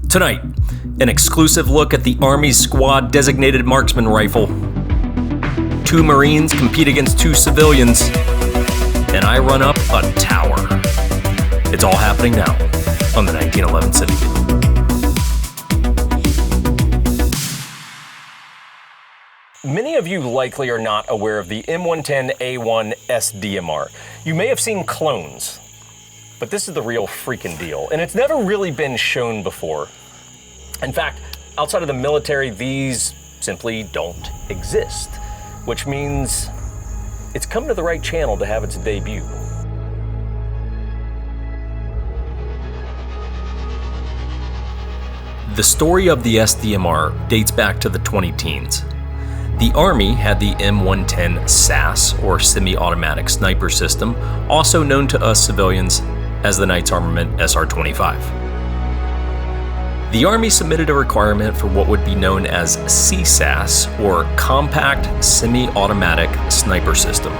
Tonight, an exclusive look at the Army's squad Designated Marksman Rifle. 2 Marines compete against 2 civilians, and I run up a tower. It's all happening now on the 1911 Syndicate. Many of you likely are not aware of the M110A1 SDMR. You may have seen clones, but this is the real freaking deal, and it's never really been shown before. In fact, outside of the military, these simply don't exist, which means it's come to the right channel to have its debut. The story of the SDMR dates back to the 20-teens. The Army had the M110 SASS, or semi-automatic sniper system, also known to us civilians as the Knight's Armament SR-25. The Army submitted a requirement for what would be known as CSASS, or Compact Semi-Automatic Sniper System.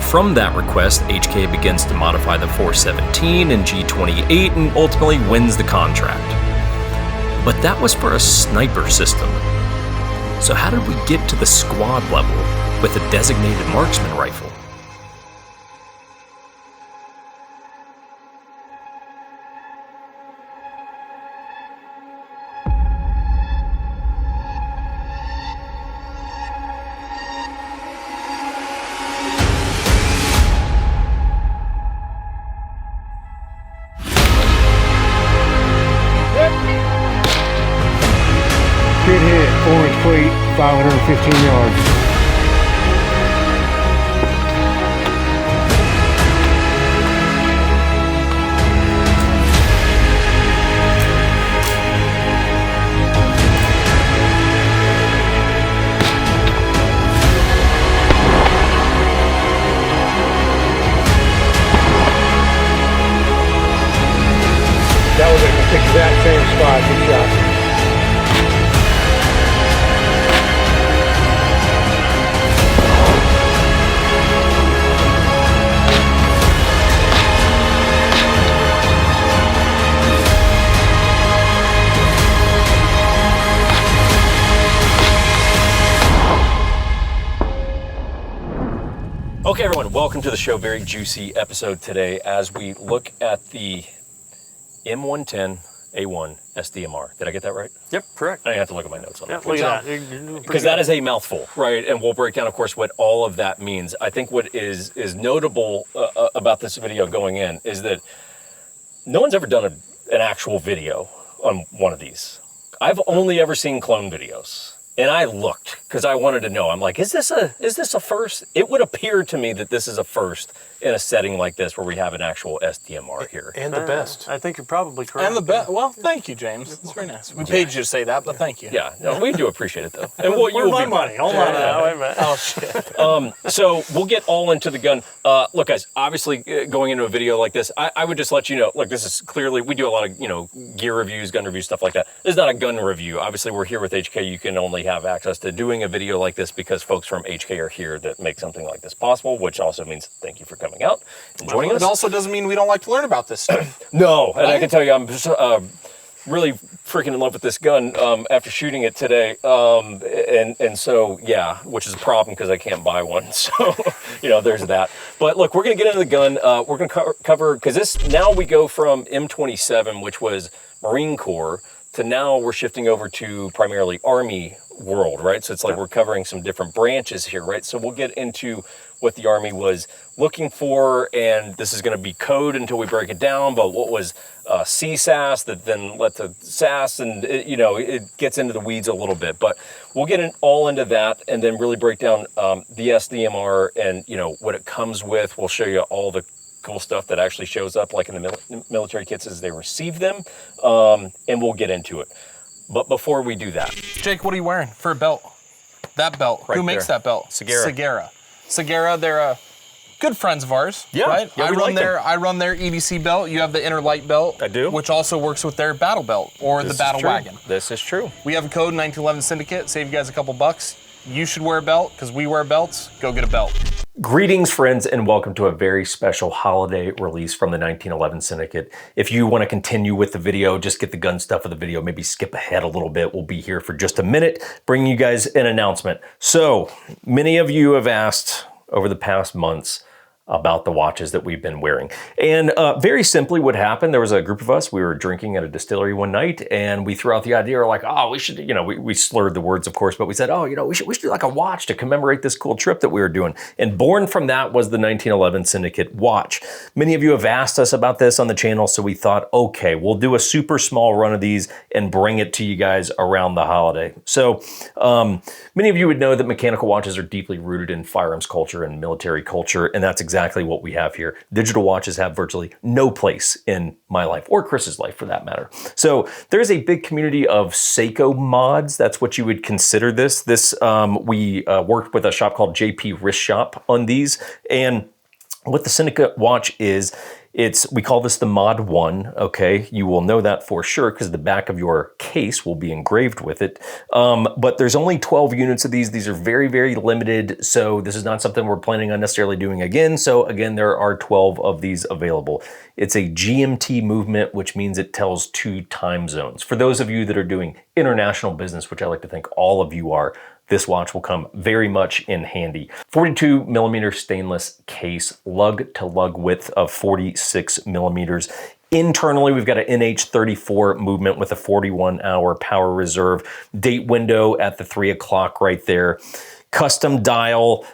From that request, H&K begins to modify the 417 and G28 and ultimately wins the contract. But that was for a sniper system. So how did we get to the squad level with a Designated Marksman Rifle? Good hit, orange plate, 515 yards. That was the exact same spot he shot. Okay, everyone, welcome to the show. Very juicy episode today as we look at the M110A1 SDMR. Did I get that right? Yep, correct. I have to look at my notes on that. Look at that. Because that is a mouthful, right? And we'll break down, of course, what all of that means. I think what is notable about this video going in is that no one's ever done an actual video on one of these. I've only ever seen clone videos. And I looked because I wanted to know. I'm like, is this a first? It would appear to me that this is a first in a setting like this where we have an actual SDMR here. And the best. I think you're probably correct. And the best. Well, thank you, James. That's very nice. We paid you to say that, but thank you. Yeah, no, we do appreciate it though. And Where's my money? Hold on. Wait a minute. Oh shit. So we'll get all into the gun. Look, guys. Obviously, going into a video like this, I would just let you know. Look, this is clearly we do a lot of gear reviews, gun reviews, stuff like that. This is not a gun review. Obviously, we're here with H&K. You can only have access to doing a video like this because folks from H&K are here that make something like this possible. Which also means thank you for coming out and joining us. It also doesn't mean we don't like to learn about this stuff. No, and I can tell you, I'm just, really freaking in love with this gun after shooting it today. And so, yeah, which is a problem because I can't buy one. So, there's that. But look, we're going to get into the gun. We're going to cover, because now we go from M27, which was Marine Corps, to now we're shifting over to primarily Army world, right? So it's like we're covering some different branches here, right? So we'll get into what the Army was looking for, and this is going to be code until we break it down, but what was CSASS that then led to SASS, and it gets into the weeds a little bit, but we'll get all into that and then really break down the SDMR and what it comes with. We'll show you all the cool stuff that actually shows up like in the military kits as they receive them, and we'll get into it. But before we do that, Jake, what are you wearing for a belt? That belt. Right Who makes there. that belt? Ciguera. Ciguera, they're good friends of ours. Yeah, right? yeah, we like them. I run their EDC belt. You have the inner light belt. I do. Which also works with their battle belt or the battle wagon. This is true. We have a code 1911 Syndicate. Save you guys a couple bucks. You should wear a belt because we wear belts. Go get a belt. Greetings, friends, and welcome to a very special holiday release from the 1911 Syndicate. If you want to continue with the video, just get the gun stuff of the video, maybe skip ahead a little bit. We'll be here for just a minute, bringing you guys an announcement. So, many of you have asked over the past months about the watches that we've been wearing. And very simply what happened, there was a group of us, we were drinking at a distillery one night, and we threw out the idea, we're like, oh, we should, we slurred the words, of course, but we said, oh, we should do like a watch to commemorate this cool trip that we were doing. And born from that was the 1911 Syndicate watch. Many of you have asked us about this on the channel, so we thought, okay, we'll do a super small run of these and bring it to you guys around the holiday. So many of you would know that mechanical watches are deeply rooted in firearms culture and military culture, and that's exactly what we have here. Digital watches have virtually no place in my life, or Chris's life for that matter. So there's a big community of Seiko mods. That's what you would consider this. We worked with a shop called JP Wrist Shop on these, and what the Syndicate watch is, we call this the Mod 1, okay? You will know that for sure because the back of your case will be engraved with it. But there's only 12 units of these. These are very, very limited, so this is not something we're planning on necessarily doing again. So again, there are 12 of these available. It's a GMT movement, which means it tells 2 time zones. For those of you that are doing international business, which I like to think all of you are, this watch will come very much in handy. 42 millimeter stainless case, lug to lug width of 46 millimeters. Internally, we've got an NH34 movement with a 41-hour power reserve. Date window at the 3 o'clock right there. Custom dial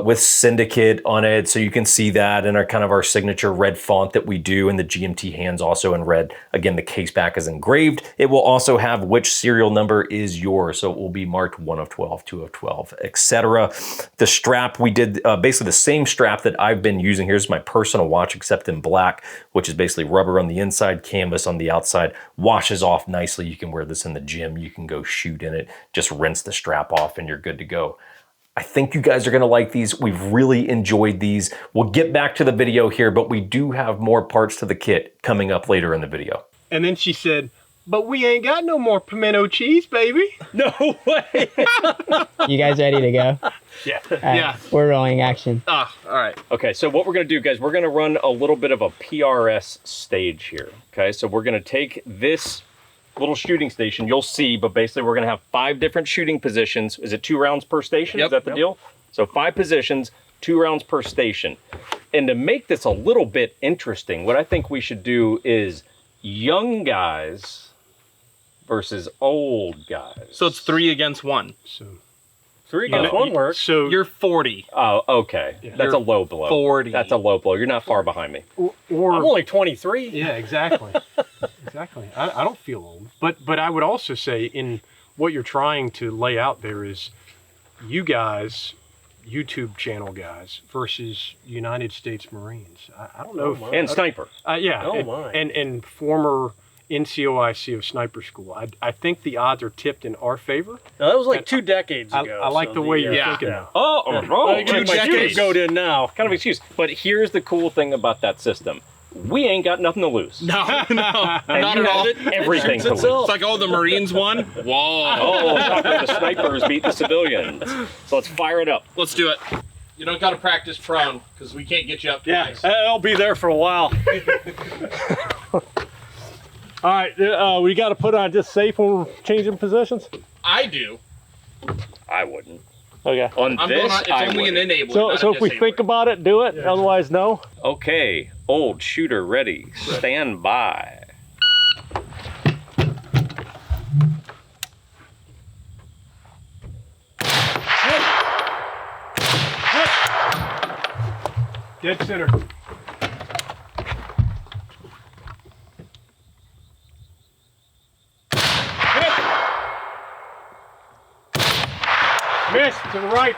with Syndicate on it, so you can see that in our signature red font that we do, and the GMT hands also in red. Again, the case back is engraved. It will also have which serial number is yours, so it will be marked 1 of 12, 2 of 12, etc. The strap, we did basically the same strap that I've been using. Here's my personal watch, except in black, which is basically rubber on the inside, canvas on the outside. Washes off nicely. You can wear this in the gym. You can go shoot in it. Just rinse the strap off and you're good to go. I think you guys are gonna like these. We've really enjoyed these. We'll get back to the video here, but we do have more parts to the kit coming up later in the video. And then she said, but we ain't got no more pimento cheese, baby. No way. You guys ready to go? Yeah. Yeah. We're rolling action. All right. Okay, so what we're gonna do, guys, we're gonna run a little bit of a PRS stage here, okay? So we're gonna take this little shooting station, you'll see, but basically we're gonna have 5 different shooting positions. Is it 2 rounds per station? Yep, Is that the deal? So 5 positions, 2 rounds per station. And to make this a little bit interesting, what I think we should do is young guys versus old guys. So it's 3 against 1. So 3 against 1 works. So You're 40. Oh, okay. Yeah. That's a low blow. 40. That's a low blow. You're not far behind me. or I'm only 23. yeah, exactly. Exactly. I don't feel old. But I would also say in what you're trying to lay out there is you guys, YouTube channel guys versus United States Marines. I don't know. And sniper. Yeah. And former NCOIC of sniper school. I think the odds are tipped in our favor. Now, that was like 2 decades ago. I like the way you're thinking yeah. now. Oh, 2 decades go in now. kind of excuse. But here's the cool thing about that system. We ain't got nothing to lose. No, And not you at all. have everything to lose. It's like, oh, the Marines won? Whoa. Oh, the snipers beat the civilians. So let's fire it up. Let's do it. You don't got to practice prone because we can't get you up twice. I'll be there for a while. All right, we got to put on just safe when we're changing positions. I do. I wouldn't. Okay. On I'm this, going on, it's I only wouldn't. an enabler. So if we think about it, do it. Otherwise, no. Okay, old shooter ready. Stand by. Dead center. Miss to the right.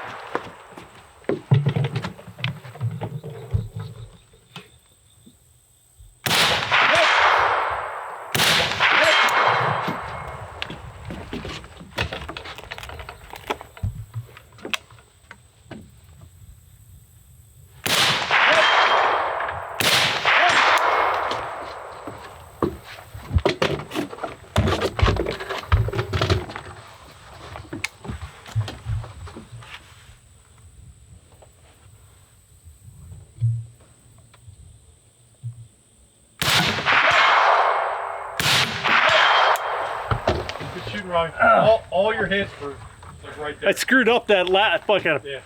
Right. All your hits were like right there. I screwed up that fucking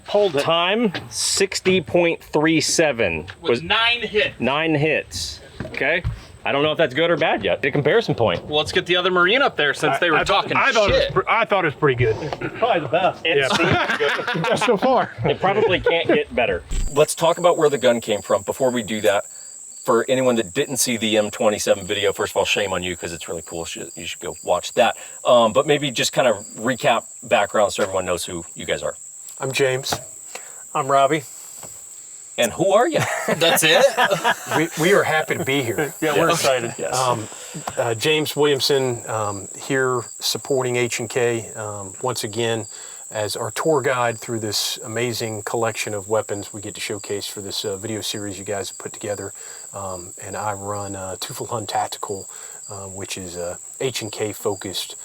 pulled it. Time 60.37 With 9 hits. 9 hits. Okay. I don't know if that's good or bad yet. A comparison point. Well, let's get the other Marine up there since they were talking I thought shit. I thought it was pretty good. Probably the best. Yeah, so far. It probably can't get better. Let's talk about where the gun came from. Before we do that, for anyone that didn't see the M27 video, first of all, shame on you because it's really cool. You should go watch that. But maybe just kind of recap background so everyone knows who you guys are. I'm James. I'm Robbie. And who are you? That's it? We are happy to be here. Yeah, we're excited. Yes. James Williamson here supporting H&K once again as our tour guide through this amazing collection of weapons we get to showcase for this video series you guys have put together. And I run Tufel Tactical, which is a H&K focused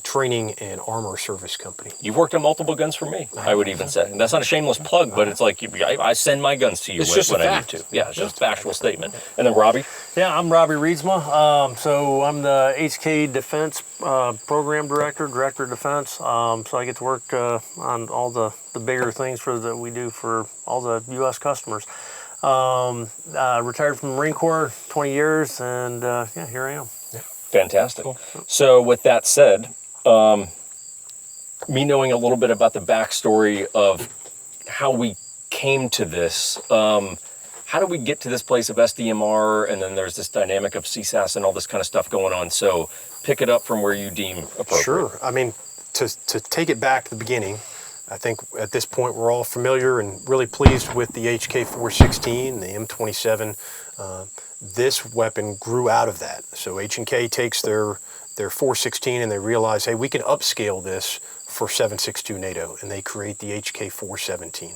training and armor service company. You've worked on multiple guns for me, I would even say. And that's not a shameless plug, but it's like I send my guns to you It's just a when I need fact. to. Yeah, it's just a factual statement. And then Robbie? Yeah, I'm Robbie Reedsma. So I'm the H&K Defense Program Director of Defense. So I get to work on all the bigger things that we do for all the U.S. customers. Retired from the Marine Corps, 20 years, and yeah, here I am. Fantastic. Cool. So with that said, me knowing a little bit about the backstory of how we came to this, how do we get to this place of SDMR, and then there's this dynamic of CSASS and all this kind of stuff going on. So pick it up from where you deem appropriate. Sure. I mean, to take it back to the beginning, I think at this point we're all familiar and really pleased with the HK 416, the M27. This weapon grew out of that. So H&K takes their 416 and they realize, hey, we can upscale this for 7.62 NATO, and they create the HK 417.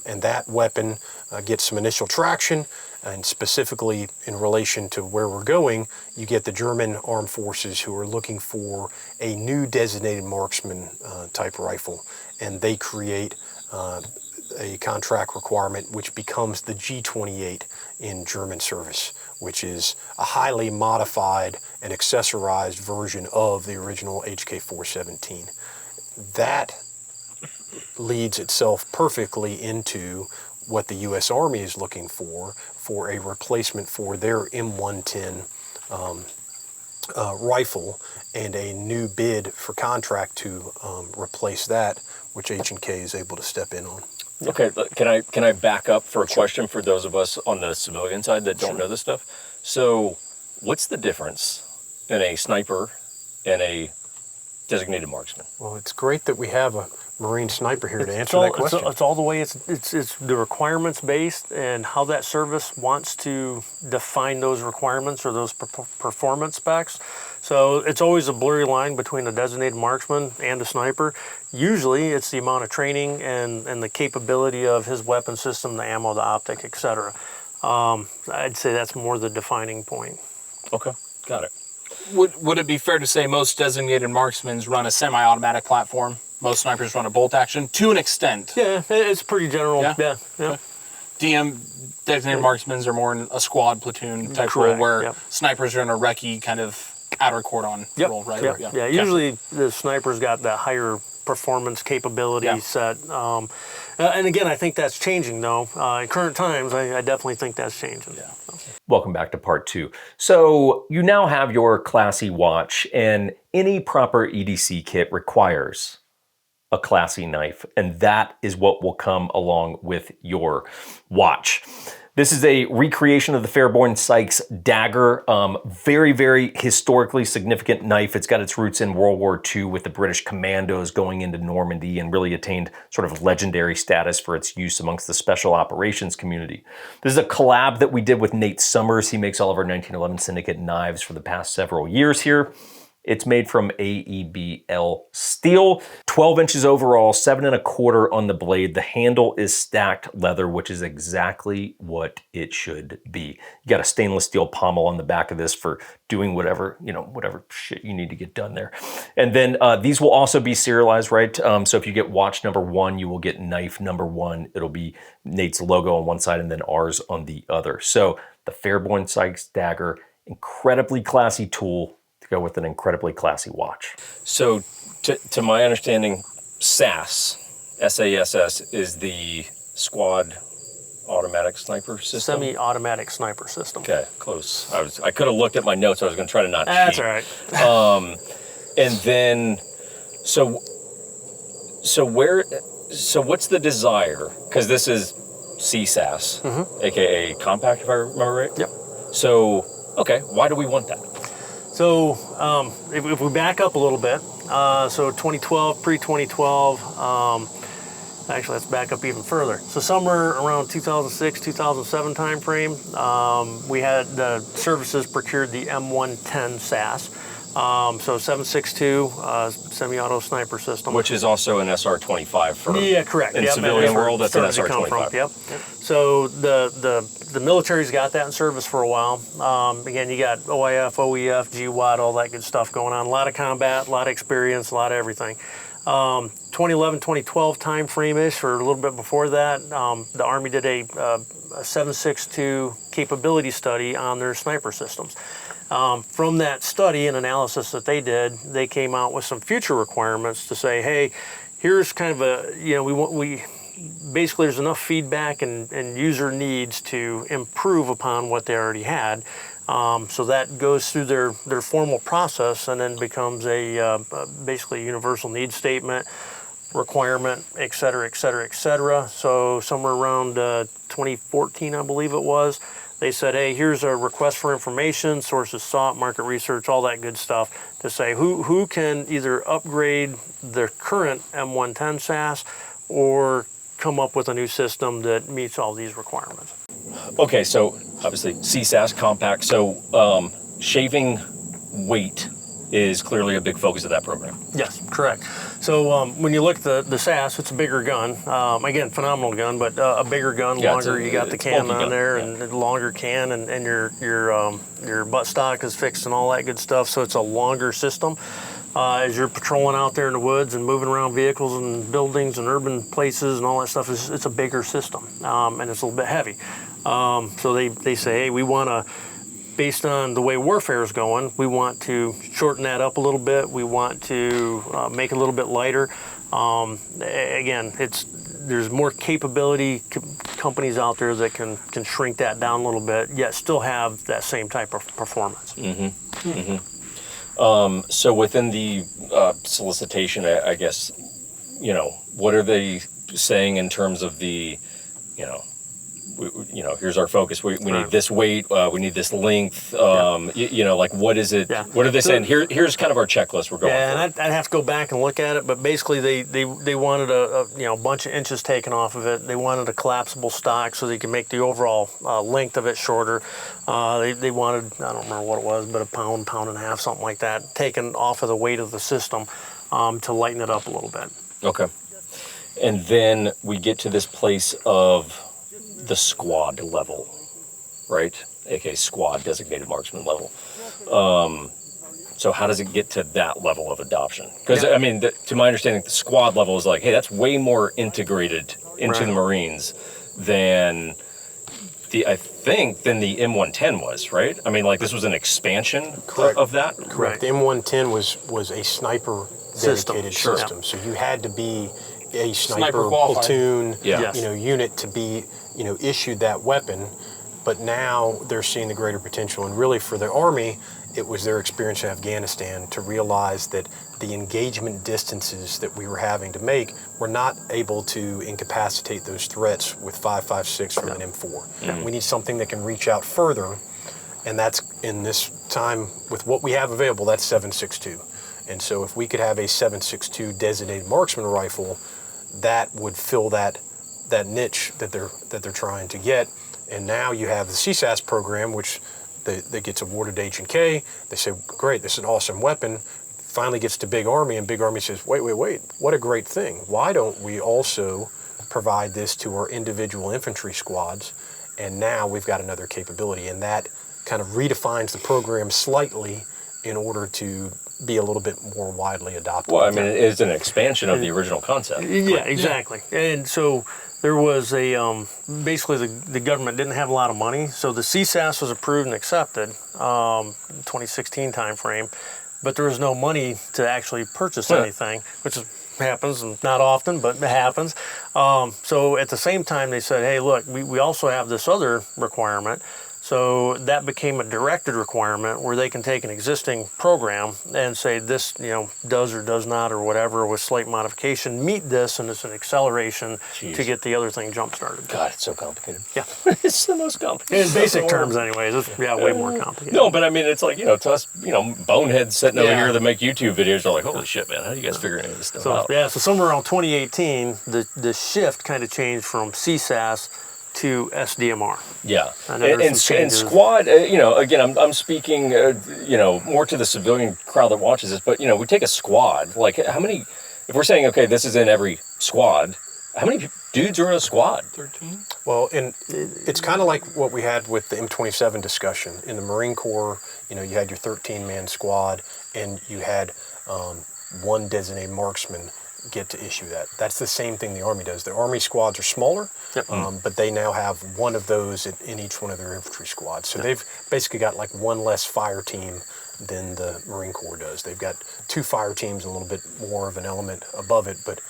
And that weapon gets some initial traction, and specifically in relation to where we're going, you get the German armed forces who are looking for a new designated marksman type rifle, and they create a contract requirement which becomes the G28 in German service, which is a highly modified and accessorized version of the original HK 417. That leads itself perfectly into what the U.S. Army is looking for a replacement for their M110 rifle, and a new bid for contract to replace that, which H&K is able to step in on. Okay, can I back up for a question for those of us on the civilian side that don't know this stuff? So what's the difference in a sniper and a designated marksman? Well, it's great that we have a Marine sniper here to answer that question. It's all the way it's the requirements based and how that service wants to define those requirements or those performance specs. So it's always a blurry line between a designated marksman and a sniper. Usually it's the amount of training and the capability of his weapon system, the ammo, the optic, etc. I'd say that's more the defining point. Okay, got it. Would it be fair to say most designated marksmen run a semi-automatic platform? Most snipers run a bolt action to an extent. Yeah, it's pretty general. Yeah? Yeah. Okay. DM designated marksmen are more in a squad platoon type role, where snipers are in a recce kind of outer cordon role, right? Yeah. Usually the sniper's got that higher performance capability set. And again, I think that's changing though. In current times, I definitely think that's changing. Yeah. Welcome back to part 2. So you now have your classy watch, and any proper EDC kit requires a classy knife, and that is what will come along with your watch. This is a recreation of the Fairborn Sykes dagger. Very, very historically significant knife. It's got its roots in World War II with the British commandos going into Normandy, and really attained sort of legendary status for its use amongst the special operations community. This is a collab that we did with Nate Summers. He makes all of our 1911 Syndicate knives for the past several years here. It's made from AEBL steel, 12 inches overall, 7 1/4 on the blade. The handle is stacked leather, which is exactly what it should be. You got a stainless steel pommel on the back of this for doing whatever, whatever shit you need to get done there. And then these will also be serialized, right? So if you get watch number 1, you will get knife number 1. It'll be Nate's logo on one side and then ours on the other. So the Fairborn Sykes dagger, incredibly classy tool, go with an incredibly classy watch. So, to my understanding, SASS, SASS, is the squad automatic sniper system? Semi-automatic sniper system. Okay, close. I could have looked at my notes. I was going to try to not cheat. That's all right. And then, so what's the desire? Because this is CSASS, aka compact, if I remember right. Yep. So, okay, why do we want that? So if we back up a little bit, so 2012, pre-2012, actually let's back up even further. So somewhere around 2006, 2007 timeframe, we had the services procured the M110 SASS. So 7.62 semi-auto sniper system. Which is also an SR25 for correct. In civilian world, that's an SR25. Yep. So the military's got that in service for a while. Again, you got OIF, OEF, GWAT, all that good stuff going on. A lot of combat, a lot of experience, a lot of everything. 2011, 2012 time frame-ish, or a little bit before that, the Army did a 7.62 capability study on their sniper systems. From that study and analysis that they did, they came out with some future requirements to say, hey, here's kind of a, we basically there's enough feedback and user needs to improve upon what they already had. So that goes through their formal process and then becomes a basically universal needs statement, requirement, et cetera, et cetera, et cetera. So somewhere around 2014, I believe it was, they said, hey, here's a request for information, sources sought, market research, all that good stuff, to say who can either upgrade their current M110 SASS or come up with a new system that meets all these requirements. Okay, so obviously CSASS, compact. So shaving weight is clearly a big focus of that program. Yes, correct. So when you look at the SASS, it's a bigger gun. Again, phenomenal gun, but a bigger gun, Yeah, longer. You got the can on gun, there, yeah. and a longer can, and your butt stock is fixed and all that good stuff. So it's a longer system. As you're patrolling out there in the woods and moving around vehicles and buildings and urban places and all that stuff, it's a bigger system, and it's a little bit heavy. So they say, hey, we want to, based on the way warfare is going, we want to shorten that up a little bit. We want to make it a little bit lighter. Again, there's more capability companies out there that can shrink that down a little bit, yet still have that same type of performance. Mm-hmm. Mm-hmm. So within the solicitation, I guess, what are they saying in terms of the, here's our focus. We need this weight. We need this length. Like what is it? Yeah. What are they saying? Here's kind of our checklist we're going for. And I'd have to go back and look at it, but basically they wanted a bunch of inches taken off of it. They wanted a collapsible stock so they could make the overall length of it shorter. They wanted, I don't remember what it was, but a pound and a half, something like that, taken off of the weight of the system to lighten it up a little bit. Okay. And then we get to this place of the squad level, right? AKA squad, designated marksman level. So how does it get to that level of adoption? Because, I mean, to my understanding, the squad level is like, hey, that's way more integrated into the Marines than the M110 was, right? I mean, like this was an expansion of that? Correct. The M110 was a sniper dedicated system. So you had to be a sniper platoon, unit to be, issued that weapon. But now they're seeing the greater potential, and really for the Army, it was their experience in Afghanistan to realize that the engagement distances that we were having to make were not able to incapacitate those threats with 5.56 from an M4. Yeah. We need something that can reach out further, and that's, in this time, with what we have available, that's 7.62. And so if we could have a 7.62 designated marksman rifle, that would fill that niche that they're trying to get. And now you have the CSASS program, which that gets awarded to H&K. They say, great, this is an awesome weapon. Finally gets to Big Army, and Big Army says, wait, what a great thing. Why don't we also provide this to our individual infantry squads? And now we've got another capability, and that kind of redefines the program slightly in order to be a little bit more widely adopted. Well, I mean, it is an expansion of the original concept. Yeah, exactly. And so there was basically the government didn't have a lot of money, so the CSASS was approved and accepted 2016 timeframe. but there was no money to actually purchase anything, which happens, and not often, but it happens. So at the same time, they said, hey, look, we also have this other requirement. So that became a directed requirement where they can take an existing program and say this, does or does not or whatever with slight modification meet this, and it's an acceleration to get the other thing jump started. God, it's so complicated. Yeah. It's the most complicated. In basic terms anyways, it's way more complicated. No, but I mean, it's like, to us, boneheads sitting over here that make YouTube videos are like, holy shit, man, how do you guys figure any of this stuff out? Yeah, so somewhere around 2018, the shift kind of changed from CSASS to SDMR. Yeah, and squad. Again, I'm speaking, more to the civilian crowd that watches this. But we take a squad. Like, how many? If we're saying, okay, this is in every squad, how many dudes are in a squad? 13. Well, and it's kind of like what we had with the M27 discussion in the Marine Corps. You had your 13-man squad, and you had one designated marksman get to issue that. That's the same thing the Army does. The Army squads are smaller, but they now have one of those in each one of their infantry squads. So they've basically got like one less fire team than the Marine Corps does. They've got 2 fire teams, and a little bit more of an element above it, but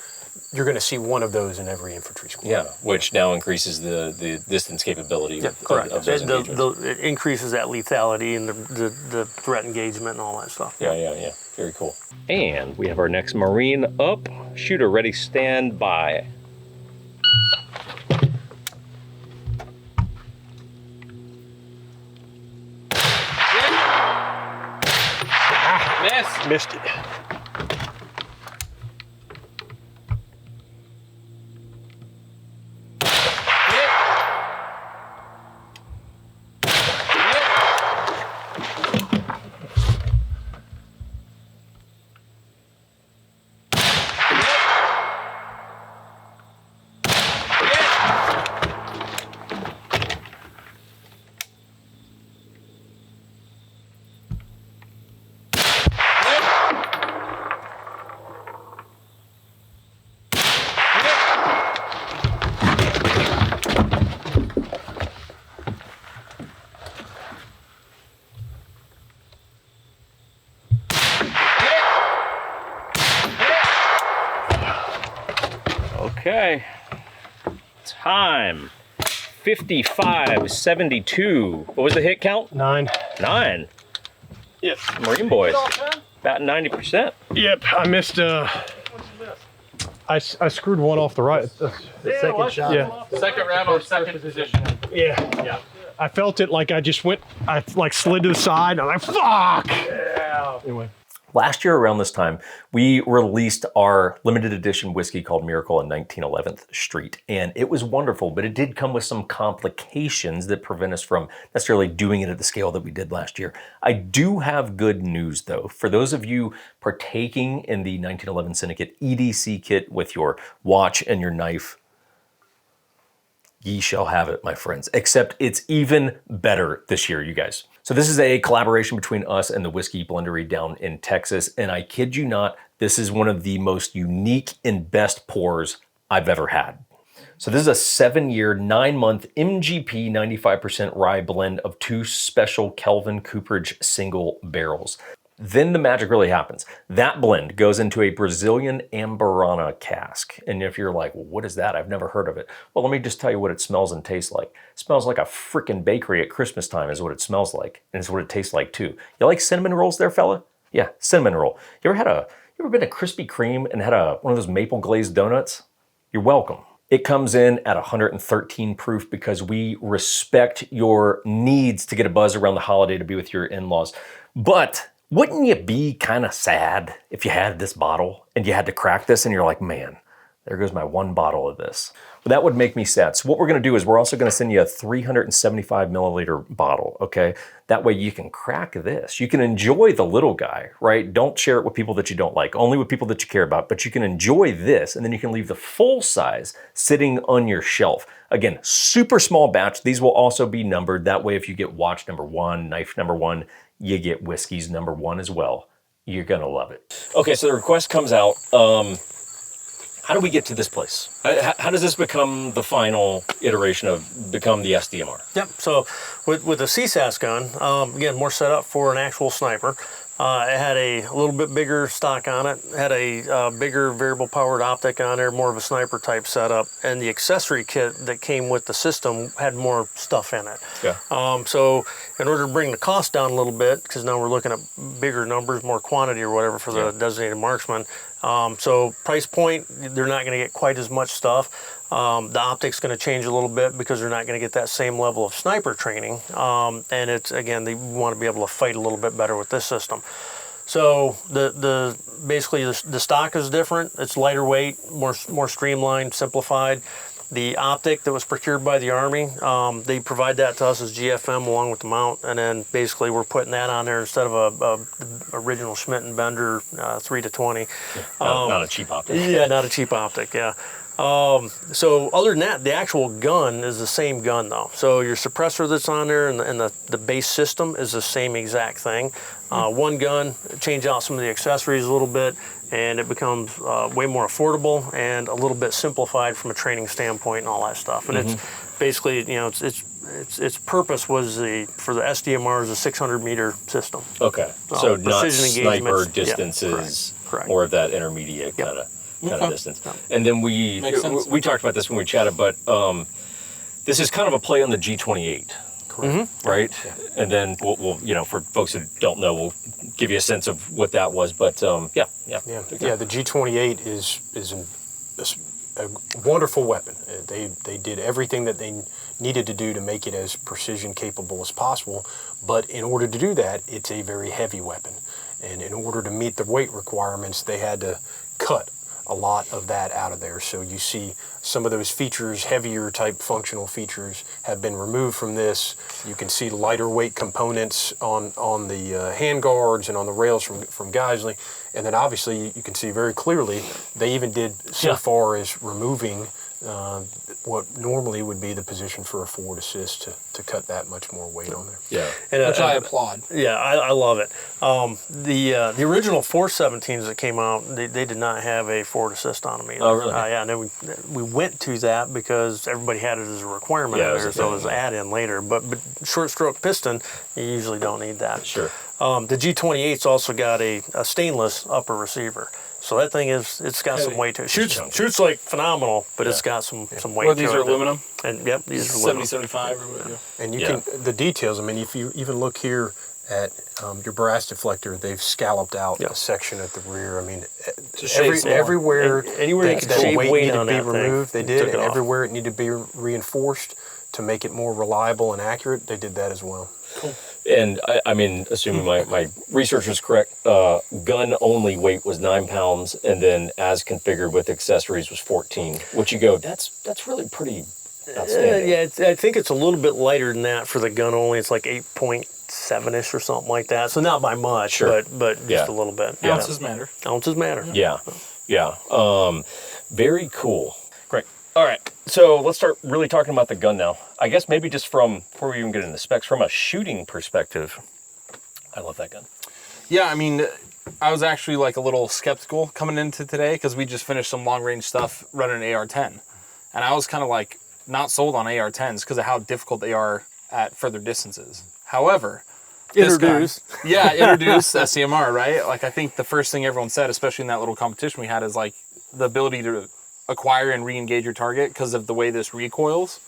you're going to see one of those in every infantry squad. Yeah, which now increases the distance capability of those engagements. It increases that lethality and the threat engagement and all that stuff. Yeah. Very cool. And we have our next Marine up. Shooter ready, stand by. Missed it. Okay, time 55:72. What was the hit count? 9. 9. Yep. Marine boys, about 90%. Yep, I missed. I screwed one off the right. The second shot. Yeah. Second round or second position. Yeah. I felt it like I just went. I like slid to the side. And I'm like, fuck. Yeah. Anyway. Last year around this time, we released our limited edition whiskey called Miracle on 1911th Street. And it was wonderful, but it did come with some complications that prevent us from necessarily doing it at the scale that we did last year. I do have good news though. For those of you partaking in the 1911 Syndicate EDC kit with your watch and your knife, ye shall have it, my friends, except it's even better this year, you guys. So this is a collaboration between us and the Whiskey Blendery down in Texas. And I kid you not, this is one of the most unique and best pours I've ever had. So this is a 7-year, 9-month MGP 95% rye blend of 2 special Kelvin Cooperage single barrels. Then the magic really happens. That blend goes into a Brazilian Amburana cask. And if you're like, well, what is that? I've never heard of it. Well, let me just tell you what it smells and tastes like. It smells like a freaking bakery at Christmas time is what it smells like. And it's what it tastes like too. You like cinnamon rolls there, fella? Yeah, cinnamon roll. You ever been to Krispy Kreme and had one of those maple glazed donuts? You're welcome. It comes in at 113 proof because we respect your needs to get a buzz around the holiday to be with your in-laws. But wouldn't you be kind of sad if you had this bottle and you had to crack this and you're like, man, there goes my 1 bottle of this. Well, that would make me sad. So what we're gonna do is we're also gonna send you a 375 milliliter bottle, okay? That way you can crack this. You can enjoy the little guy, right? Don't share it with people that you don't like, only with people that you care about, but you can enjoy this and then you can leave the full size sitting on your shelf. Again, super small batch. These will also be numbered. That way if you get watch number 1, knife number 1, you get whiskeys number 1 as well. You're gonna love it. Okay, so the request comes out. How do we get to this place? How does this become the final iteration of become the SDMR? Yep, so with the CSASS gun, again, more set up for an actual sniper. It had a little bit bigger stock on it. It had a bigger variable powered optic on there, more of a sniper type setup. And the accessory kit that came with the system had more stuff in it. Yeah. So in order to bring the cost down a little bit, because now we're looking at bigger numbers, more quantity or whatever for the designated marksman. So price point, they're not going to get quite as much stuff. The optic's going to change a little bit because they're not going to get that same level of sniper training. And it's, again, they want to be able to fight a little bit better with this system. So basically the stock is different. It's lighter weight, more streamlined, simplified. The optic that was procured by the Army, they provide that to us as GFM along with the mount, and then basically we're putting that on there instead of a original Schmidt and Bender 3-20. Not a cheap optic. Yeah, not a cheap optic. Yeah. So other than that, the actual gun is the same gun though. So your suppressor that's on there and the base system is the same exact thing. One gun, change out some of the accessories a little bit, and it becomes way more affordable and a little bit simplified from a training standpoint and all that stuff. And it's basically, you know, its purpose was for the SDMR is a 600-meter system. Okay, so not precision sniper engagements. distances, Correct. more of that intermediate kind of distance. And then we talked about this when we chatted, but this is kind of a play on the G28. Correct. Right? Yeah. And then we'll, you know, for folks who don't know, we'll give you a sense of what that was. But the G28 is a wonderful weapon. They did everything that they needed to do to make it as precision capable as possible. But in order to do that, it's a very heavy weapon. And in order to meet the weight requirements, they had to cut a lot of that out of there. So you see some of those features, heavier type functional features, have been removed from this. You can see lighter weight components on the hand guards and on the rails from Geisley. And then obviously you can see very clearly they even did so far as removing what normally would be the position for a forward assist to cut that much more weight on there. Yeah, and, which I applaud. Yeah, I love it. The original 417s that came out, they did not have a forward assist on them either. Oh, really? Yeah, and then we went to that because everybody had it as a requirement in there, so it was an add-in later. But short stroke piston, you usually don't need that. Sure. The G28's also got a stainless upper receiver. So that thing it's got some weight to it. Shoots like phenomenal, but it's got some weight to it. Well, these are aluminum? And these are 70, aluminum. 75 or whatever. And you can, the details, I mean, if you even look here at your brass deflector, they've scalloped out a section at the rear. I mean, everywhere anywhere that weight needed to be that removed, they did. And off. everywhere it needed to be reinforced to make it more reliable and accurate, they did that as well. Cool. And I mean, assuming my research was correct, gun only weight was 9 pounds, and then as configured with accessories was 14. Which you go, that's really pretty outstanding. Yeah, I think it's a little bit lighter than that for the gun only. It's like 8.7-ish or something like that. So not by much, but just a little bit. Yeah. Ounces matter. Ounces matter. Yeah. Very cool. Great. All right. So let's start really talking about the gun now. I guess maybe just before we even get into specs, from a shooting perspective, I love that gun. Yeah, I mean, I was actually like a little skeptical coming into today because we just finished some long range stuff running an AR-10. And I was kind of like not sold on AR-10s because of how difficult they are at further distances. However, Introduce SCMR, right? Like I think the first thing everyone said, especially in that little competition we had, is like the ability to acquire and re-engage your target because of the way this recoils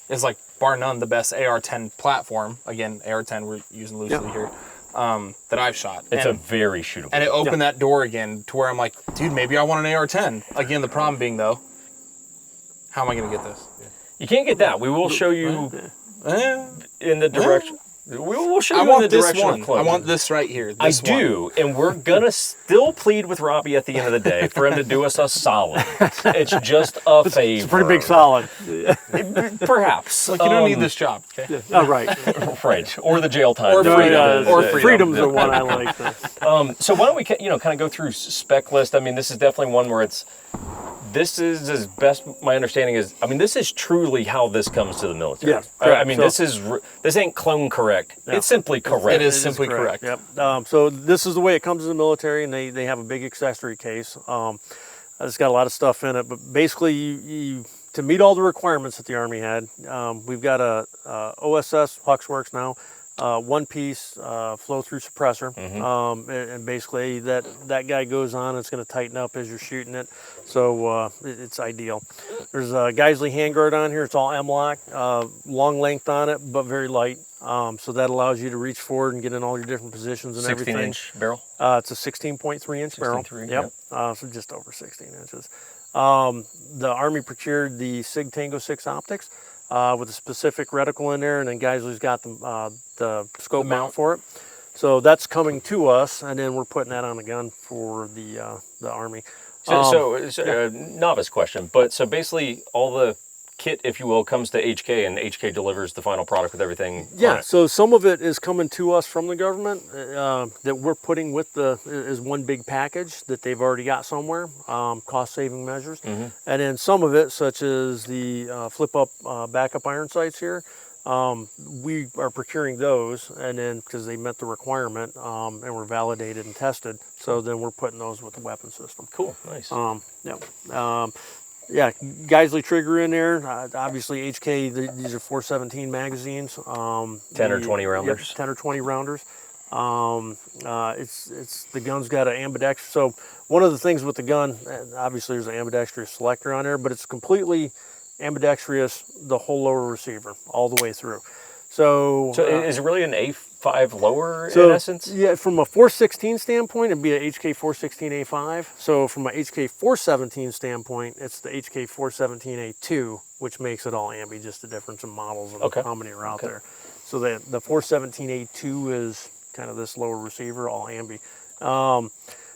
is like bar none the best AR-10 platform. Again, AR-10 we're using loosely here, that I've shot. It's a very shootable. And it opened that door again to where I'm like, dude, maybe I want an AR-10. Again, the problem being though, how am I going to get this? You can't get that. We will show you in the direction. We will show you in the direction of close. I want this right here. I do, and we're gonna still plead with Robbie at the end of the day for him to do us a solid. It's just a favor. It's a pretty big solid. Perhaps. Like you don't need this job. Okay? Yeah. Oh, right. Right. Or the jail time. Or freedom. Or freedom's the one I like. So why don't we, kind of go through spec list? I mean, this is definitely one where this is as best my understanding is. I mean, this is truly how this comes to the military. Yeah, I mean, this ain't clone correct. Yeah. It's simply correct. It is simply correct. Yep. So this is the way it comes to the military, and they have a big accessory case. It's got a lot of stuff in it, but basically, you to meet all the requirements that the Army had, we've got a OSS Huxworks now. one-piece flow-through suppressor, and basically that guy goes on. It's going to tighten up as you're shooting it, so it's ideal. There's a Geisley handguard on here. It's all M-lock, long length on it, but very light. So that allows you to reach forward and get in all your different positions and everything. 16-inch barrel? It's a 16.3-inch barrel. 16.3, Yep. So just over 16 inches. The Army procured the Sig Tango 6 optics with a specific reticle in there, and then Geisley's got the scope mount for it. So that's coming to us, and then we're putting that on the gun for the Army. So novice question, but so basically all the kit, if you will, comes to HK, and HK delivers the final product with everything. Yeah, so some of it is coming to us from the government that we're putting with is one big package that they've already got somewhere, cost-saving measures. And then some of it, such as the flip-up backup iron sights here, we are procuring those, and then because they met the requirement and were validated and tested, so then we're putting those with the weapon system. Cool, nice. Yeah, Geisley trigger in there. Obviously, HK, these are 417 magazines. 10 or 20 rounders. Yep, 10 or 20 rounders. It's the gun's got an ambidextrous. So one of the things with the gun, obviously there's an ambidextrous selector on there, but it's completely ambidextrous, the whole lower receiver, all the way through. So is it really an A5 lower in essence? Yeah, from a 416 standpoint, it'd be a HK 416A5. So from a HK 417 standpoint, it's the HK 417A2, which makes it all ambi, just the difference in models and how many are out there. So the 417A2 is kind of this lower receiver, all ambi.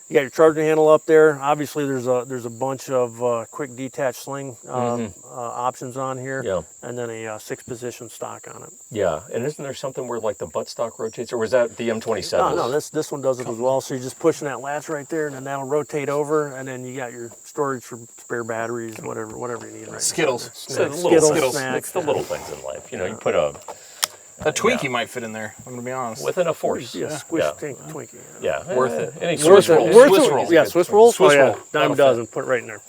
You got your charging handle up there. Obviously, there's a bunch of quick detach sling options on here, and then a 6-position stock on it. Yeah, and isn't there something where like the buttstock rotates, or was that the M27? No, this one does it as well. So you're just pushing that latch right there, and then that'll rotate over, and then you got your storage for spare batteries, whatever you need. Right. Skittles. Skittles. Snacks. It's the little things in life. You know, you put a Twinkie might fit in there, I'm going to be honest. within a force. Yeah, squish Twinkie. Yeah, Worth it. Any Swiss rolls. Swiss rolls. Yeah, Swiss rolls. Swiss roll. Dime That'll dozen. Put it right in there.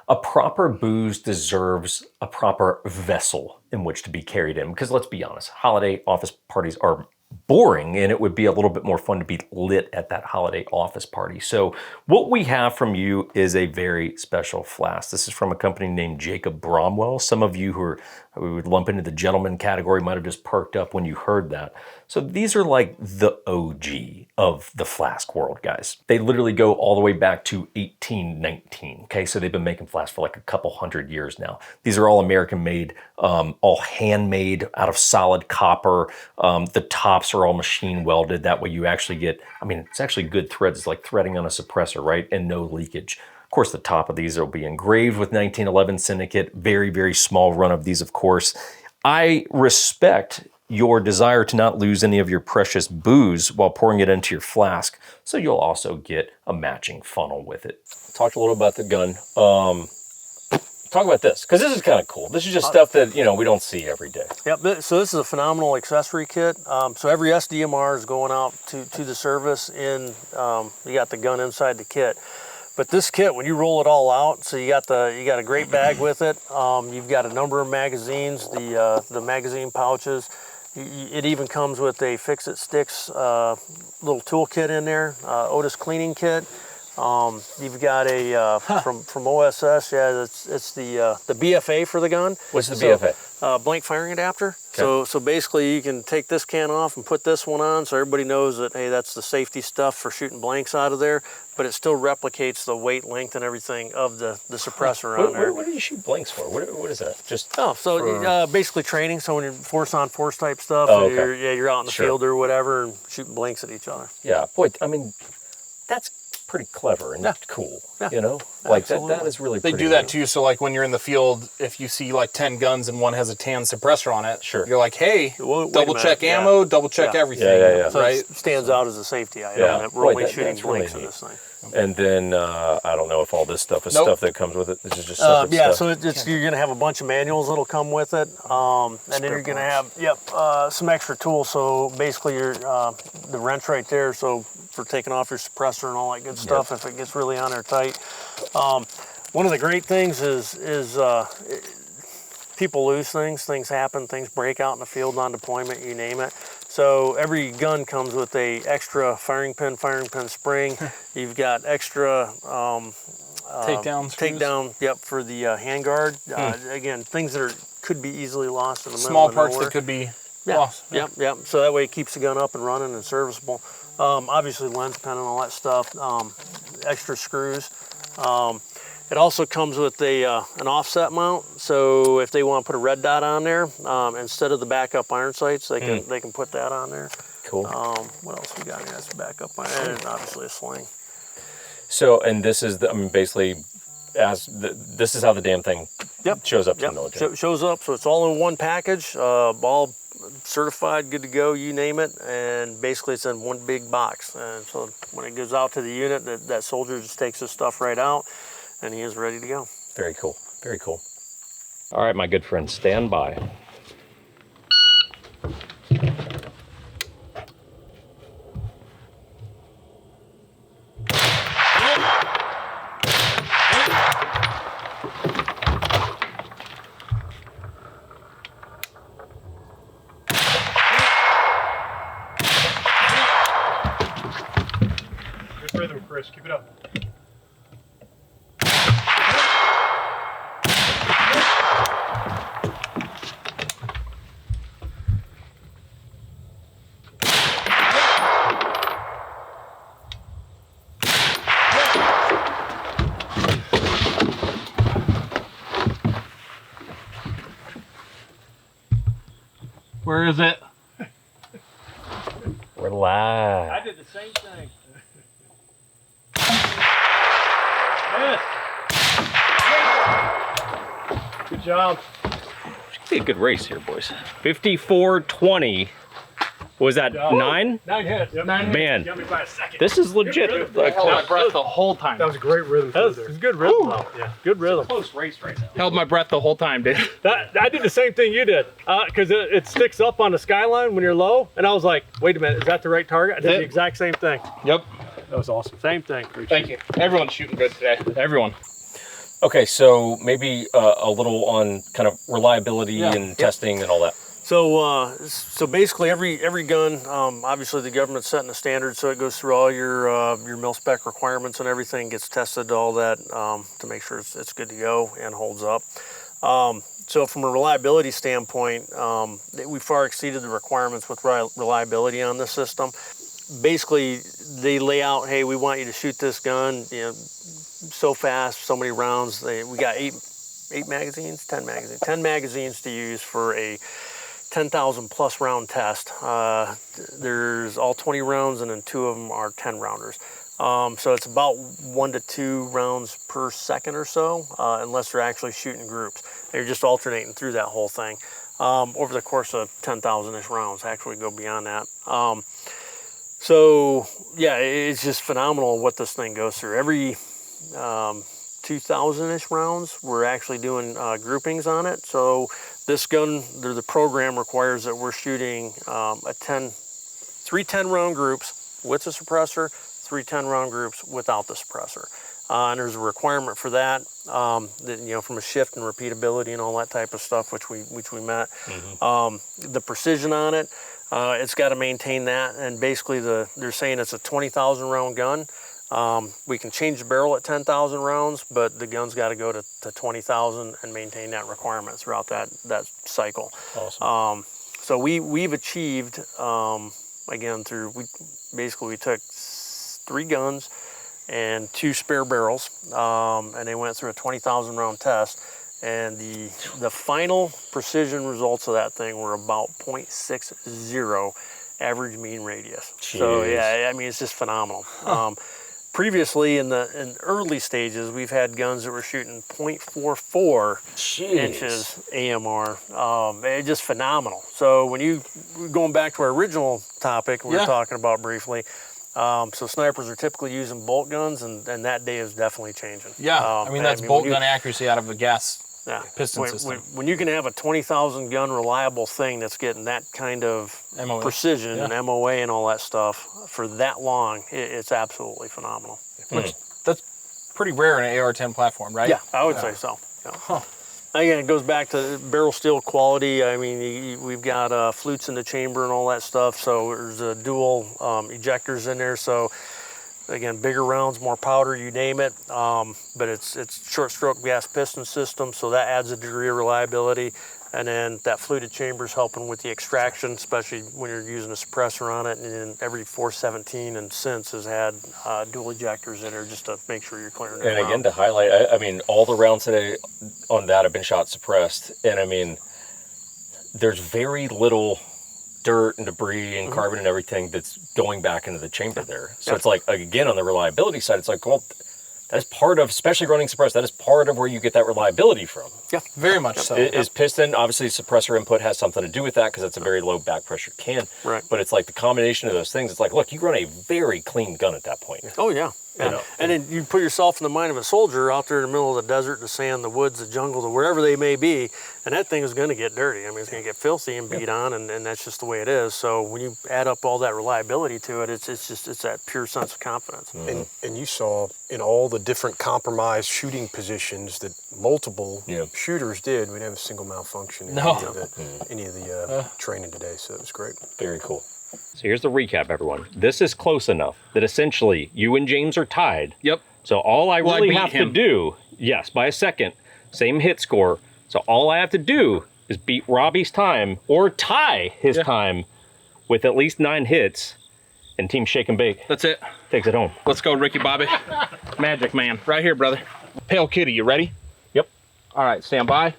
A proper booze deserves a proper vessel in which to be carried in. Because let's be honest, holiday office parties are boring, and it would be a little bit more fun to be lit at that holiday office party. So what we have from you is a very special flask. This is from a company named Jacob Bromwell. Some of you who would lump into the gentleman category might have just perked up when you heard that. So these are like the OG of the flask world, guys. They literally go all the way back to 1819. Okay, so they've been making flasks for like a couple hundred years now. These are all American made, all handmade out of solid copper. The tops are all machine welded. That way you actually get, I mean, it's actually good threads. It's like threading on a suppressor, right? And no leakage. Of course, the top of these will be engraved with 1911 Syndicate. Very, very small run of these, of course. I respect your desire to not lose any of your precious booze while pouring it into your flask, so you'll also get a matching funnel with it. Talked a little about the gun. Talk about this, because this is kind of cool. This is just stuff that, you know, we don't see every day. Yep, so this is a phenomenal accessory kit. So every SDMR is going out to the service you got the gun inside the kit. But this kit, when you roll it all out, so you got a great bag with it. You've got a number of magazines, the magazine pouches. It even comes with a Fix-It Sticks little toolkit in there, Otis cleaning kit. You've got a from OSS, it's the BFA for the gun. What's the BFA? Blank firing adapter. Okay. So basically you can take this can off and put this one on, so everybody knows that, hey, that's the safety stuff for shooting blanks out of there, but it still replicates the weight, length, and everything of the suppressor on there. What do you shoot blanks for? What is that? Just basically training. So when you're force on force type stuff, you're out in the field or whatever and shooting blanks at each other. Yeah, boy, I mean, that's pretty clever and cool, you know? Like that is really pretty They do that too, so like when you're in the field, if you see like 10 guns and one has a tan suppressor on it, you're like, hey, double check ammo, double check everything. So right? It stands out as a safety item. We're only shooting blanks in this thing. And then I don't know if all this stuff is stuff that comes with it. This is just separate stuff. So you're going to have a bunch of manuals that'll come with it, and then you're going to have some extra tools. So basically, the wrench right there. So for taking off your suppressor and all that good stuff, if it gets really on there tight. One of the great things is people lose things. Things happen. Things break out in the field on deployment. You name it. So every gun comes with a extra firing pin spring. You've got extra takedown, yep, for the handguard. Again, things that could be easily lost in the Small middle of parts nowhere. that could be Yeah, lost. yep. So that way it keeps the gun up and running and serviceable. Obviously lens pen and all that stuff. Extra screws. It also comes with an offset mount. So if they want to put a red dot on there, instead of the backup iron sights, they can put that on there. Cool. What else we got here? That's backup iron, and obviously a sling. So, and this is, basically, this is how the damn thing shows up to the military. Shows up, so it's all in one package, all certified, good to go, you name it, and basically it's in one big box. And so when it goes out to the unit, that soldier just takes his stuff right out, and he is ready to go. Very cool, very cool. All right, my good friend, stand by. Good rhythm, Chris. Keep it up. Where is it? We're live. I did the same thing. Yes. Good job. Should be a good race here, boys. 54-20. Was that 9? 9 hits. Yep. 9 Man, hits. Got me by a second. this is legit. I held my breath the whole time. That was a great rhythm. That was there. good rhythm. Though. Yeah. Good rhythm. Close race right now. Held my breath the whole time, dude. I did the same thing you did, because it sticks up on the skyline when you're low, and I was like, wait a minute, is that the right target? I did the exact same thing. Yep. That was awesome. Same thing. Thank you. Everyone's shooting good today. Everyone. Okay, so maybe a little on kind of reliability and testing and all that. So basically every gun, obviously the government's setting a standard, so it goes through all your mil-spec requirements and everything, gets tested, all that, to make sure it's good to go and holds up. So from a reliability standpoint, we far exceeded the requirements with reliability on this system. Basically, they lay out, hey, we want you to shoot this gun, so fast, so many rounds. We got 10 magazines to use for a 10,000 plus round test. There's all 20 rounds, and then 2 of them are 10 rounders. So it's about 1 to 2 rounds per second or so, unless they're actually shooting groups. They're just alternating through that whole thing. Over the course of 10,000-ish rounds, actually go beyond that. So yeah, it's just phenomenal what this thing goes through. Every 2,000-ish rounds, we're actually doing groupings on it. So this gun, the program requires that we're shooting 3 10-round groups with the suppressor, 3 10-round groups without the suppressor. And there's a requirement for that, from a shift and repeatability and all that type of stuff, which we met. The precision on it, it's got to maintain that. And basically, they're saying it's a 20,000 round gun. We can change the barrel at 10,000 rounds, but the gun's got to go to 20,000 and maintain that requirement throughout that cycle. Awesome. So we've achieved, again, we took 3 guns and 2 spare barrels, and they went through a 20,000 round test. And the final precision results of that thing were about 0.60 average mean radius. Jeez. So yeah, I mean, it's just phenomenal. Previously, in early stages, we've had guns that were shooting 0.44 inches AMR. It's just phenomenal. So going back to our original topic we were talking about briefly, so snipers are typically using bolt guns, and that day is definitely changing. Yeah, that's bolt gun accuracy out of a gas piston system. When you can have a 20,000 gun reliable thing that's getting that kind of MOA. precision and MOA and all that stuff for that long, it's absolutely phenomenal. Which that's pretty rare in an AR-10 platform, right? Yeah, I would say so. Yeah. Again, it goes back to barrel steel quality. I mean, we've got flutes in the chamber and all that stuff. So there's dual ejectors in there. So again, bigger rounds, more powder, you name it. But it's short stroke gas piston system, so that adds a degree of reliability. And then that fluted chamber is helping with the extraction, especially when you're using a suppressor on it. And then every 417 and since has had dual ejectors in there just to make sure you're clearing it. And again, to highlight, I mean, all the rounds today on that have been shot suppressed. And I mean, there's very little dirt and debris and carbon and everything that's going back into the chamber there. So it's like, again, on the reliability side, it's like, well, that's part of, especially running suppressed, that is part of where you get that reliability from. Yeah, very much so. Is piston, obviously suppressor input has something to do with that because it's a very low back pressure can. Right. But it's like the combination of those things, it's like, look, you run a very clean gun at that point. Oh, yeah. You know. And then you put yourself in the mind of a soldier out there in the middle of the desert, the sand, the woods, the jungle, wherever they may be, and that thing is going to get dirty. I mean, it's going to get filthy and beat on, and that's just the way it is. So when you add up all that reliability to it, it's that pure sense of confidence. And you saw in all the different compromised shooting positions that multiple shooters did, we didn't have a single malfunction in any of the training today, so it was great. Very cool. So here's the recap, everyone. This is close enough that essentially you and James are tied. Yep. So all I really beat have him. to do, yes, by a second, same hit score. So all I have to do is beat Robbie's time or tie his time with at least 9 hits, and Team Shake and Bake That's it. takes it home. Let's go, Ricky Bobby. Magic Man. Right here, brother. Pale Kitty, you ready? Yep. All right, stand by.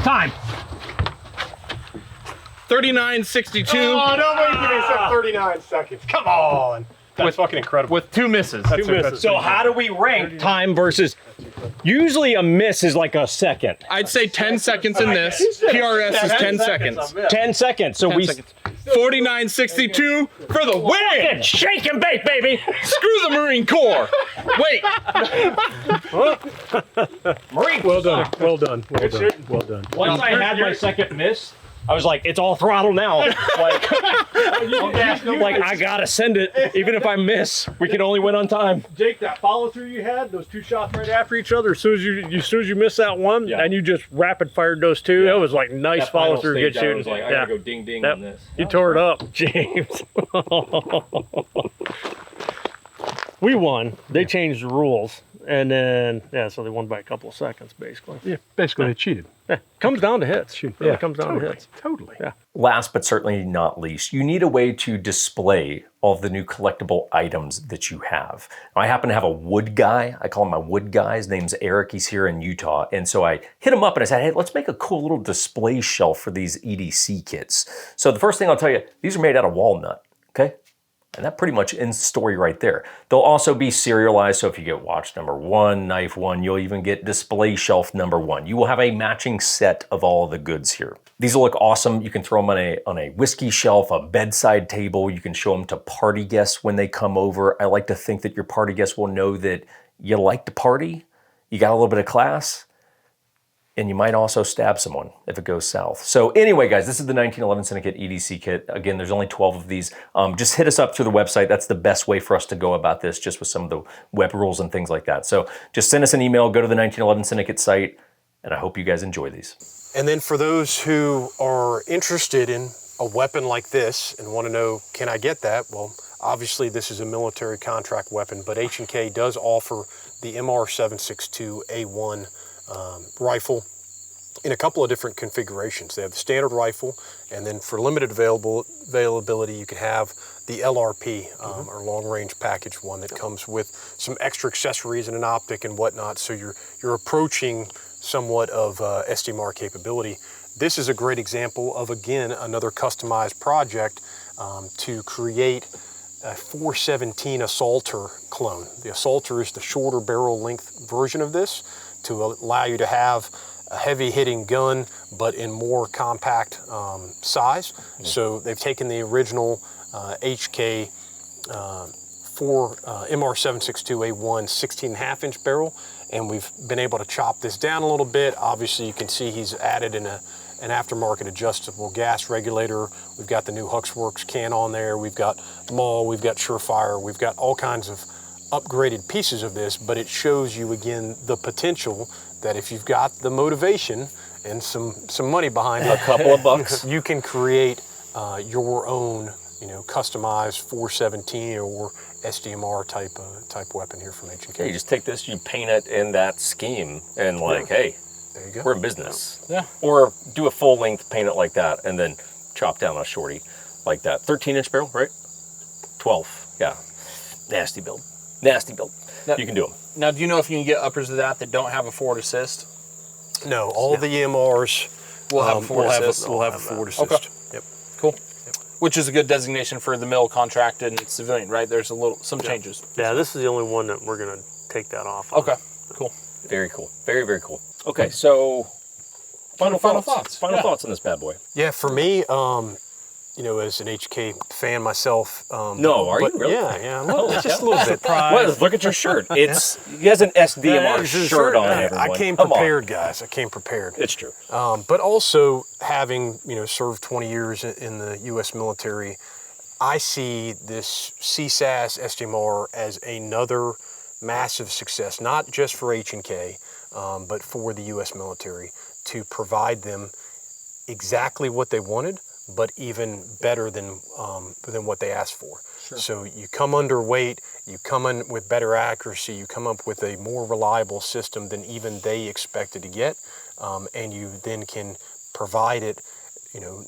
Time. 39.62 Oh, nobody give me 39 seconds. Come on. That's fucking incredible. with 2 misses. So how do we rank time versus? Usually a miss is like a second. I'd say 10 seconds in this. PRS is 10 seconds. 10 seconds. So 10 seconds. 49.62 for the win! Shake and bake, baby. Screw the Marine Corps. Wait. Marine. Well done. Well done. Well done. Well done. Once I had my second miss, I was like, it's all throttle now. Like I gotta send it. Even if I miss, we can only win on time. Jake, that follow through you had, those 2 shots right after each other, as soon as you missed that one, and you just rapid fired those 2, that was like nice follow through, good shooting. Like, I gotta go ding ding on this. You tore it up. James. We won. They changed the rules. And then, so they won by a couple of seconds, basically. Yeah, basically they cheated. Yeah, comes down to hits. Really comes down totally, to hits. Totally. Yeah. Last but certainly not least, you need a way to display all of the new collectible items that you have. Now, I happen to have a wood guy. I call him my wood guy. His name's Eric. He's here in Utah. And so I hit him up and I said, hey, let's make a cool little display shelf for these EDC kits. So the first thing I'll tell you, these are made out of walnut, okay? And that pretty much ends the story right there. They'll also be serialized, so if you get watch number 1, knife 1, you'll even get display shelf number 1. You will have a matching set of all of the goods here. These will look awesome. You can throw them on a whiskey shelf, a bedside table. You can show them to party guests when they come over. I like to think that your party guests will know that you like to party, you got a little bit of class, and you might also stab someone if it goes south. So anyway, guys, this is the 1911 Syndicate EDC kit. Again, there's only 12 of these. Just hit us up through the website. That's the best way for us to go about this, just with some of the web rules and things like that. So just send us an email, go to the 1911 Syndicate site, and I hope you guys enjoy these. And then for those who are interested in a weapon like this and want to know, can I get that? Well, obviously this is a military contract weapon, but H&K does offer the MR762A1 rifle in a couple of different configurations. They have the standard rifle, and then for limited availability, you can have the LRP, or long range package one that comes with some extra accessories and an optic and whatnot. So you're approaching somewhat of SDMR capability. This is a great example of, again, another customized project to create a 417 Assaulter clone. The Assaulter is the shorter barrel length version of this to allow you to have a heavy hitting gun, but in more compact size. So they've taken the original H&K MR762A1 16.5 inch barrel, and we've been able to chop this down a little bit. Obviously you can see he's added in an aftermarket adjustable gas regulator. We've got the new Huxworks can on there. We've got Maul, we've got Surefire, we've got all kinds of upgraded pieces of this, but it shows you again the potential that if you've got the motivation and some money behind it, A couple of bucks. you can create your own, customized 417 or SDMR type weapon here from H&K. You just take this, you paint it in that scheme, and hey, There you go. we're in business. Yeah. Or do a full length, paint it like that, and then chop down a shorty like that. 13-inch barrel, right? 12. Yeah. Nasty build. Nasty build. Now- You can do them. Now, do you know if you can get uppers of that don't have a forward assist? No, all the EMRs Will have a forward assist. Will have a forward assist. Okay. Yep. Cool. Which is a good designation for the mill, contracted, and civilian, right? There's some changes. Yeah, this is the only one that we're gonna take that off of. Okay. Cool. Very cool. Very, very cool. Okay, so final thoughts. Final Yeah. thoughts on this bad boy. Yeah, for me, as an HK fan myself. No, are you really? Yeah, just a little bit. Well, look at your shirt. He has an SDMR shirt on. I Everyone. came Come on. prepared, guys. I came prepared. It's true. But also having served 20 years in the U.S. military, I see this CSASS SDMR as another massive success, not just for H&K, but for the U.S. military, to provide them exactly what they wanted, but even better than what they asked for. Sure. So you come underweight, you come in with better accuracy, you come up with a more reliable system than even they expected to get, and you then can provide it,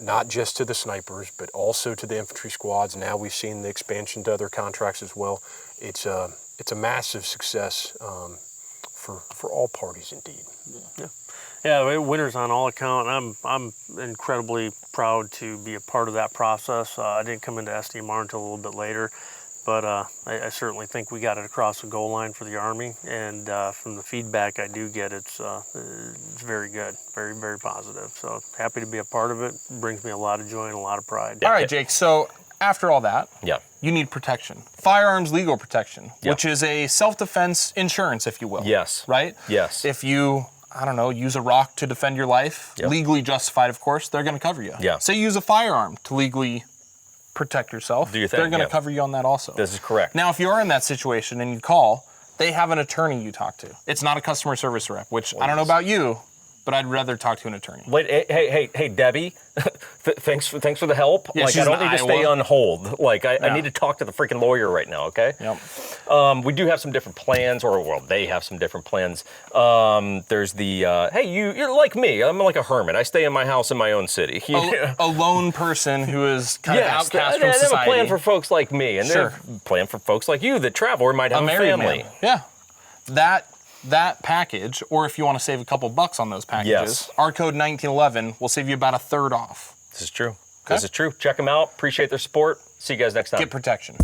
not just to the snipers, but also to the infantry squads. Now we've seen the expansion to other contracts as well. It's a massive success for all parties indeed. Yeah, winners on all account. I'm incredibly proud to be a part of that process. I didn't come into SDMR until a little bit later, but I certainly think we got it across the goal line for the Army, and from the feedback I do get, it's very good, very, very positive. So happy to be a part of it. Brings me a lot of joy and a lot of pride. All right, Jake. So after all that, Yeah. you need protection. Firearms legal protection, Yeah. which is a self-defense insurance, if you will. Yes. Right? Yes. If you, use a rock to defend your life, Yep. legally justified, of course, they're going to cover you. Yeah. Say you use a firearm to legally protect yourself, Do your thing, they're going to yeah. cover you on that also. This is correct. Now, if you are in that situation and you call, they have an attorney you talk to. It's not a customer service rep, which I don't know about you, but I'd rather talk to an attorney. Wait, hey, Debbie. Thanks for the help. Yeah, I she's don't in need to stay Iowa. on hold. I Yeah. need to talk to the freaking lawyer right now. Okay. Yep. We do have some different plans, they have some different plans. There's the hey, you're like me. I'm like a hermit. I stay in my house in my own city. A lone person who is kind of outcast from they have a society. plan for folks like me, and Sure. there's a plan for folks like you that travel or might have a married family. man. Yeah. That package, or if you want to save a couple bucks on those packages, Yes. our code 1911 will save you about a third off. This is true. Okay. This is true. Check them out. Appreciate their support. See you guys next time. Get protection.